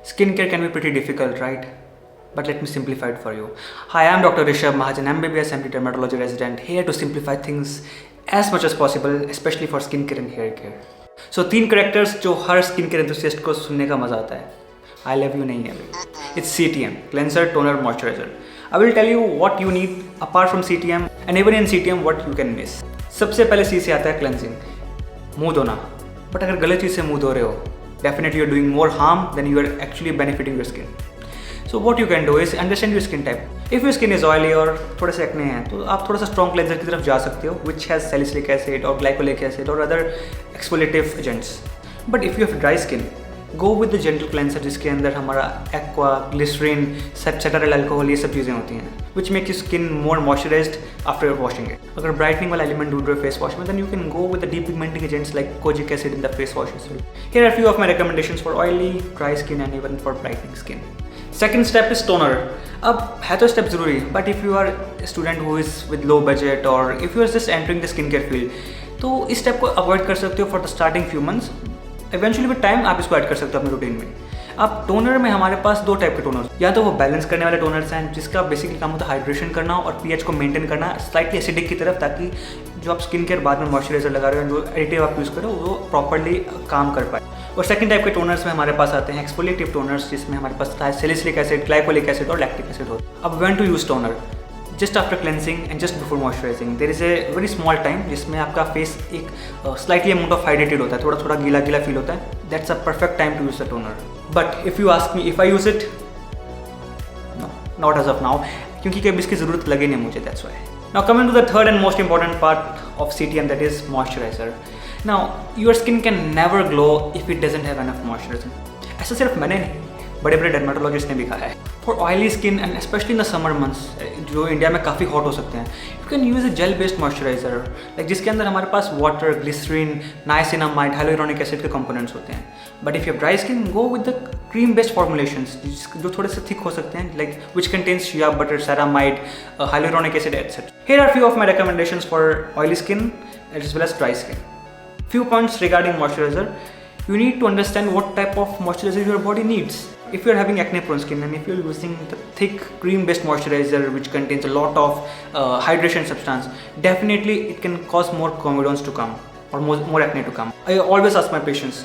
Skincare can be pretty difficult, right? But let me simplify it for you. Hi, I'm Dr. Rishabh Mahajan, MBBS MD Dermatology resident, here to simplify things as much as possible, especially for skincare and hair care. So 3 characters जो हर skincare enthusiast को सुनने का मजा आता है. I love you नहीं है भाई. It's CTM, cleanser, toner, moisturizer. I will tell you what you need apart from CTM and even in CTM what you can miss. सबसे पहले चीज़ से आता है cleansing, मुंह धोना. बट अगर गलत चीज़ से मुंह धो रहे हो, definitely you're doing more harm than you are actually benefiting your skin. So what you can do is understand your skin type. If your skin is oily और थोड़े से एक्ने हैं तो आप थोड़ा सा strong cleanser की तरफ जा सकते हो, which has salicylic acid और glycolic acid और other exfoliative agents. But if you have dry skin, go with the gentle cleanser जिसके अंदर हमारा aqua, glycerin, ceteryl alcohol ये सब चीज़ें होती हैं, which make your skin more moisturized after washing it. अगर brightening वाला element ढूंढ रहे हो face wash में, then you can go with the depigmenting agents like kojic acid in the face wash as well. Here are a few of my recommendations for oily, dry skin and even for brightening skin. Second step is toner. अब है तो step ज़रूरी, but if you are a student who is with low budget or if you are just entering the skincare field, तो इस step को avoid कर सकते हो for the starting few months. Eventually with time आप इसको add कर सकते हो अपने रूटीन में. अब टोनर में हमारे पास 2 टाइप के टोनर, या तो वो बैलेंस करने वाले टोनर्स हैं जिसका बेसिकली काम होता है हाइड्रेशन करना और पीएच को मेंटेन करना स्लाइटली एसिडिक की तरफ, ताकि जो आप स्किन केयर बाद में मॉइस्चराइजर लगा रहे हो जो एडिटिव आप यूज़ करो वो प्रॉपरली काम कर पाए. और सेकंड टाइप के टोनर्स में हमारे पास आते हैं एक्सफोलिएटिव टोनर्स जिसमें हमारे पास सैलिसिलिक एसिड, ग्लाइकोलिक एसिड और लैक्टिक एसिड होता है. अब when to use toner, just after cleansing and just before moisturising there is a very small time जिसमें आपका फेस एक स्लाइटली अमाउंट ऑफ हाइड्रेटेड होता है, थोड़ा थोड़ा गीला गीला फील होता है. That's a perfect time to use the toner. But if you ask me if I use it, no, not as of now, क्योंकि कभी इसकी ज़रूरत लगे नहीं मुझे. That's why. Now coming to the third and most important part of CTM, that is moisturizer. Now your skin can never glow if it doesn't have enough moisturizer. ऐसा सिर्फ मैंने नहीं, बड़े बड़े डर्माटोलॉजिस्ट ने भी कहा है. For oily skin and specially in the summer months जो इंडिया में काफ़ी हॉट हो सकते हैं, you can use a gel based moisturiser like जिसके अंदर हमारे पास water, glycerine, niacinamide, hyaluronic acid के कंपोनेंट्स होते हैं. But if you have dry skin, go with the cream based formulations जो थोड़े से थिक हो सकते हैं, like which contains shea butter, ceramide, hyaluronic acid etcetera. Here are few of my recommendations for oily skin as well as dry skin. Few points regarding moisturizer. You need to understand what type of moisturizer your body needs. If you are having acne prone skin and if you are using the thick cream based moisturizer which contains a lot of hydration substance, definitely it can cause more comedones to come or more acne to come. I always ask my patients,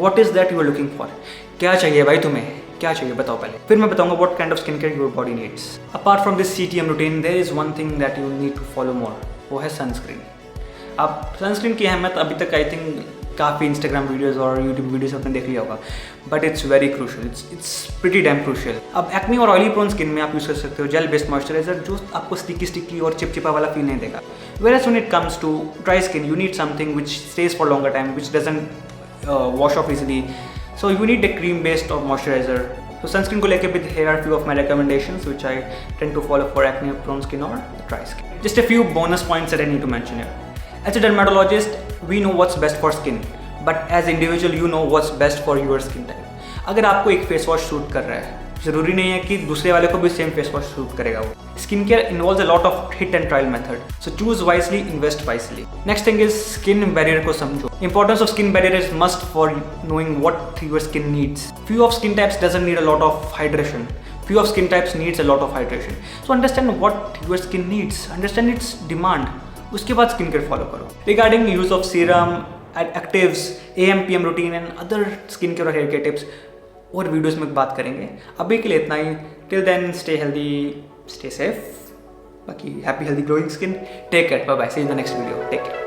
what is that you are looking for? क्या चाहिए भाई तुम्हें, क्या चाहिए बताओ पहले, फिर मैं बताऊंगा what kind of skincare your body needs. Apart from this CTM routine, there is one thing that you need to follow more. वो है sunscreen. अब सनस्क्रीन की अहमियत अभी तक आई थिंक काफ़ी इंस्टाग्राम वीडियोस और यूट्यूब वीडियोस आपने देख लिया होगा, but it's very crucial. It's pretty dam crucial. अब एक्ने और ऑयली प्रोन स्किन में आप यूज़ कर सकते हो जेल बेस्ड मॉइस्चराइजर जो आपको स्टिकी और चिपचिपा वाला फील नहीं देगा. Whereas when it comes to dry skin, you need something which stays for longer time, which doesn't wash off easily. So you need a cream based और moisturiser. तो sunscreen को लेकर भी here are few of my recommendations which I tend to follow for acne prone skin or dry skin. Just a few bonus points that I need to mention here. As a dermatologist, we know what's best for skin, but as individual, you know what's best for your skin type. अगर आपको एक face wash suit कर रहा है, जरूरी नहीं है कि दूसरे वाले को भी सेम फेस वॉश सूट करेगा वो. Skin care involves a lot of hit and trial method, so choose wisely, invest wisely. Next thing is skin barrier को समझो. Importance of skin barrier is must for knowing what your skin needs. Few of skin types doesn't need a lot of hydration. Few of skin types needs a lot of hydration. So understand what your skin needs, understand its demand. उसके बाद skin care follow करो. Regarding use of serum, actives, AM/PM routine and other skin care और hair care tips और videos में बात करेंगे. अभी के लिए इतना ही. Till then stay healthy, stay safe. बाकी happy healthy glowing skin. Take care, bye bye, see you in the next video. Take care.